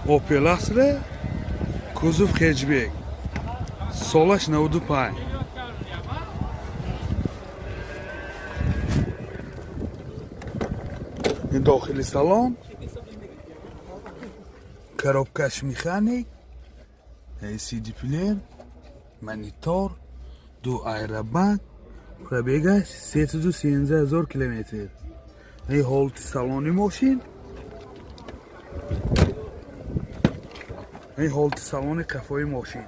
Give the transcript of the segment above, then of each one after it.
Opel Astra, kuzov hatchback, solаш 95. این داخلی سالن، коробкаш механик, CD player, монитор, دو ایربگ، пробегаш 313,000 километр. این حالت سالن ماشین. این حالت سالن قفای ماشین.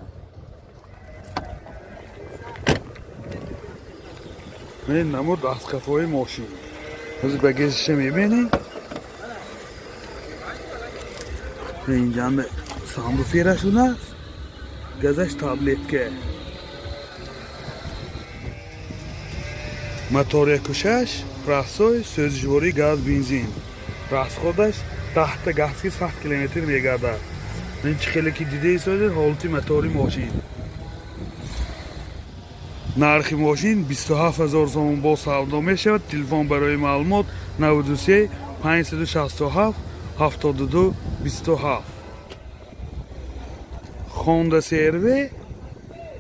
این نمود از قفای ماشین. از بگیجش میبینید. اینجا هم ساندوفیرشون است. گازش تابلت که. موتور کشش، راسوی سوزجوری گاز بنزین. расходаш 10 газки 100 км мегардад. این خیلی که دیده ایستاده حالتی موتوری ماشین. نرخ ماشین 27,000 تومان با سودا می شود. تلفن برای معلومات 93 567 72 27. Honda CR-V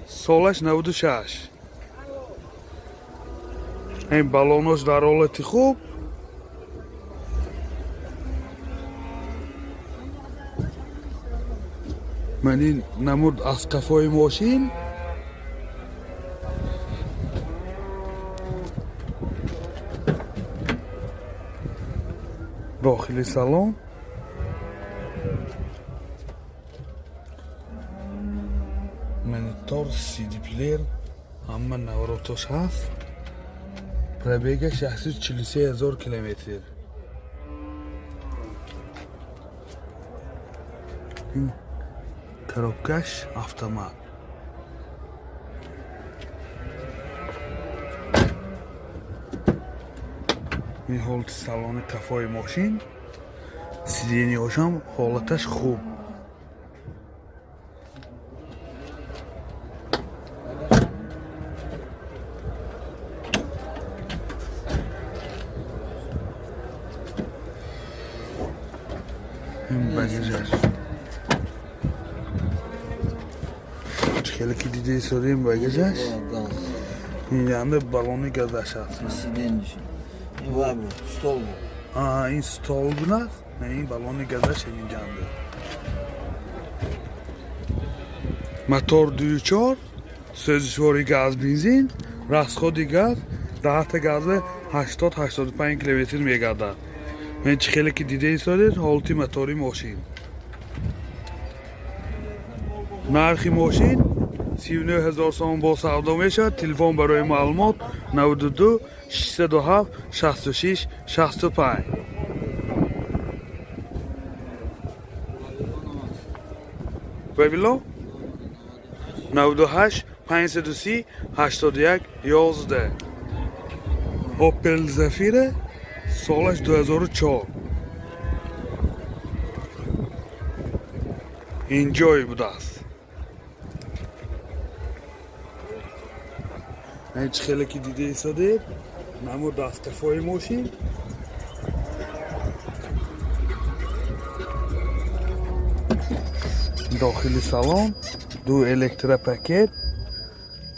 سالش 96. این بالونش در حالت خوب. من این نمود از قفای ماشین. داخلی سالن. монитор CD player همه نواراتش هست. پرابیگ 643,000 کیلومتر. این коробкаш автомат. این حالت سالن قفای ماشین. سیدینی‌هاش هم حالتش خوب. این بگیجش. خیلی که دیده ایستاده این بگیجش. این yanında balonu gazdaş هست. این var bu, stol bu. این stol bunlar. این balonu gazdaş اینجا. موتور 2.4 سوزجوری گاز بنزین. расходи газ 10 газа 80-85 км мегардад. این خیلی که دیده ایستاده حالتی موتوری ماشین. نرخ ماشین 39,000 تومان با سودا می شود. تلفن برای معلومات 92 607 66 65. ببینو 98 530 81 11. اوپل زفیره سالش 2004. اینجای بوده است. این خیلی که دیده ایستاده نمود از قفای ماشین. داخلی سالن دو الکترا پاکت،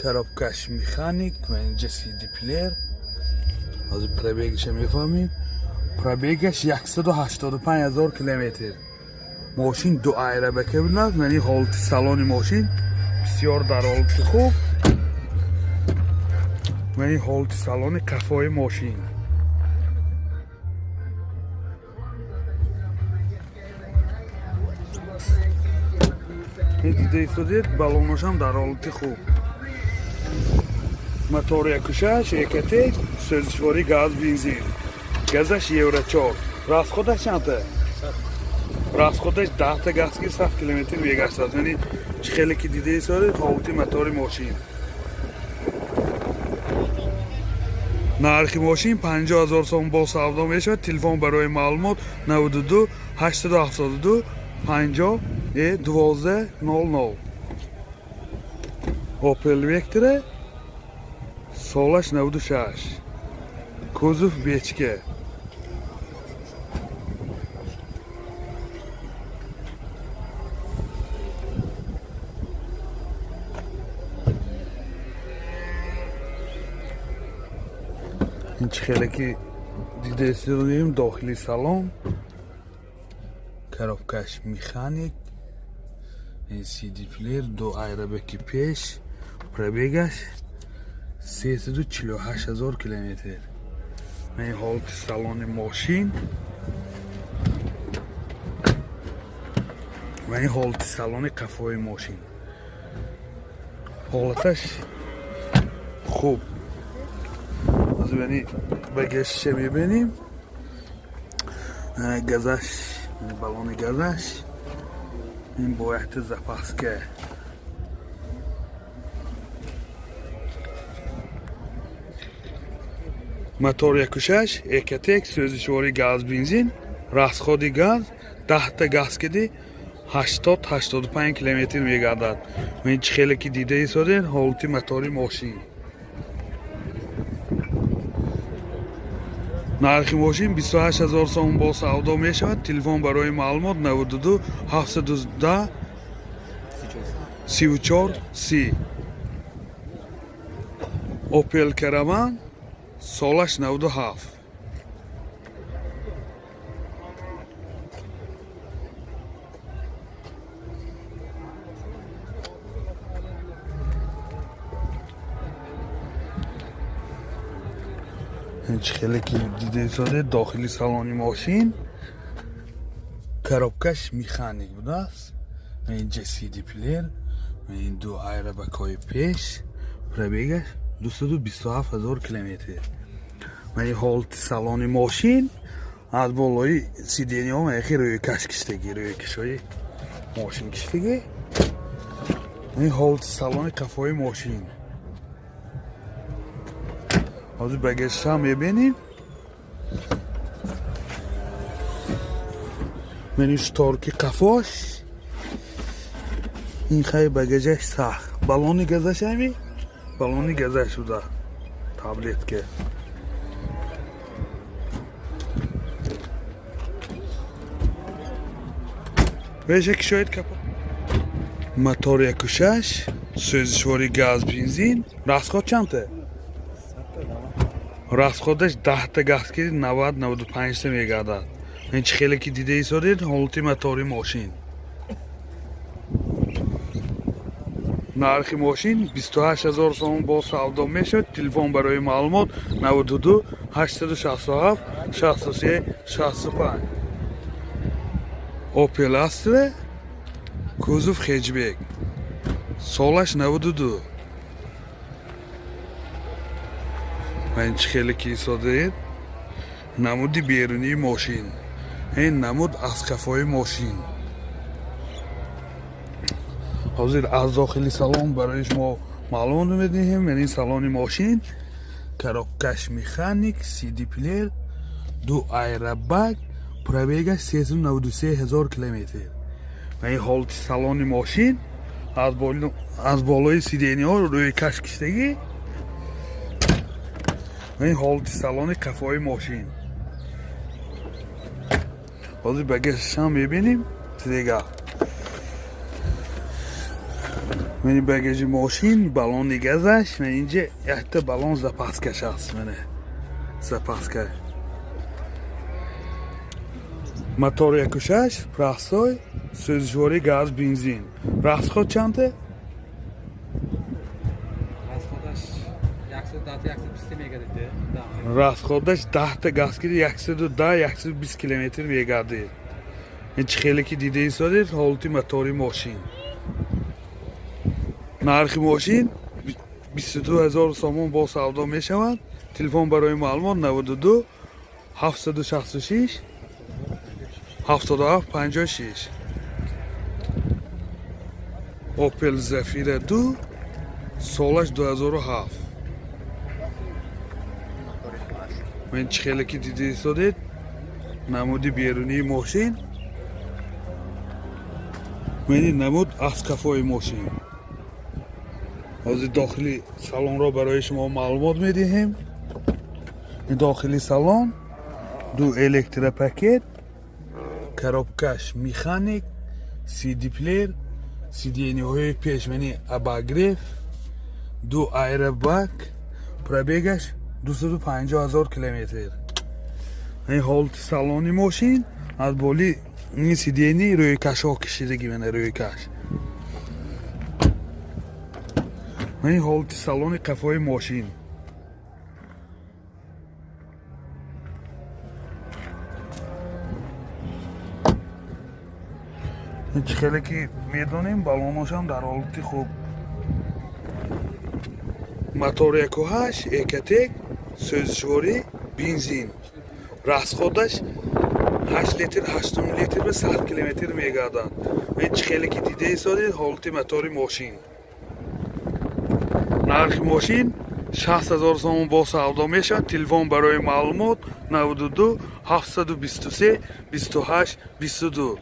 коробкаш механик و اینجا CD player. از پرابیگش میفهمید. پرابیگش 185,000 کیلومتر. ماشین دو ایربگ بود. یعنی حالت سالن ماشین بسیار در حالت خوب. یعنی حالت سالن قفای ماشین. این دیده ایستادید بالونش هم در حالت خوب. موتور کشش یکتی سوزجوری گاز بنزین. گازش یورو 4. расходаш چنده؟ расходаш 10 газки 100 کیلومتر میگردد. یعنی خیلی که دیده ایستادید حالت موتور ماشین. نرخ ماشین 50,000 تومان با سودا می شود. تلفن برای معلومات 92 872 50 12 00. اوپل وکتره سالش 96. کوزوف بیچکه. این خیلی که دیده استودیم داخلی سالن коробкаш механик این CD پلیر دو ایربکی پیش پربیگش 348,000 کیلومتر این حالت سالن ماشین و این حالت سالن قفای ماشین حالتش خوب از بینی بگشش میبینیم گازش بالون گازش این باید запаска мотор якушаш экатек сӯзишвори газ бензин расходи газ 10 та газ киди 80-85 километр мегардад мен чӣ хеле ки дида истодем ҳолати мотори мошин нархи мошин 28000 сом бо савдо мешавад телефон барои маълумот 92 710 34 30 Opel Caravan солаш 97 هیچ خیلی که دیده ساده داخلی سالن ماشین коробкаш механик بوده است اینجا CD پلیر این دو ایربک های پیش پربیگش 227,000 کیلومتر و این حالت سالن ماشین از بالای سیدینی ها میخی روی کش کشتگی روی کشای ماشین کشتگی این حالت سالن قفای ماشین حاضر بگشت هم میبینیم من شتارکی قفاش این خیلی بگشش سخت بالونی گذش همی بالونی گذش بوده تابلت که ویشه که شاید کپا موتور یکوشش سوزشواری گاز بنزین راسخود چنده؟ расходаш 10 та газ ки 90-95 та мегардад ин чӣ хеле ки дида истодед ҳолати мотори мошин нархи мошин 28000 сом бо савдо мешавад телефон барои маълумот 92 867 63 65 Opel Astra кузов хеҷбек солаш 92 این چه خیلی که ایستاده نمودی بیرونی ماشین این نمود از کفای ماشین حاضر از داخلی سالن برای شما معلومات میدیم این سالن ماشین коробкаш механик CD پلیر دو ایربک پربیگش 393,000 کیلومتر و این حالت سالن ماشین از بالای سیدینی ها روی کش کشتگی این حالت سالن قفای ماشین حاضر بگشش هم میبینیم دیگه من بگشی ماشین بالون گازش من اینجا یک تا بالون запаскаш هست منه запаска мотор якушаш простой сӯзишвори газ бензин расход чанде расходаш 10 та газ киди 110-120 километр мегардид ин чӣ хеле ки дида истодед ҳолати мотори мошин нархи мошин 22000 сомон бо савдо мешавад телефон барои маълумот 92 766 77 56 Opel Zafira 2 солаш 2007 من چه خیلی که دیده ایستادید نمودی بیرونی ماشین من این نمود از کفای ماشین از داخلی سالن را برای شما معلومات میدهیم این داخلی سالن دو الکتروپاکت коробкаш механик CD پلیر سیدینی های پیش منی اباگریف دو ایربک پربیگش 250,000 километр. این حالت سالانی ماشین از بالی این سیدینی روی کش ها کشیدگی منه روی کش. این حالت سالانی قفای ماشین. این خیلی که میدونیم بالوناش هم در حالت خوب. موتور 1.8 1.1 سوزشواری بنزین. расходаш 8 литр 8 литр ба 100 километр мегардад. Ин хеле ки дидаисоди ҳолати мотори мошин. Нархи мошин 60,000 сомон бо савдо мешавад. Телефон барои маълумот 92 723 28 22.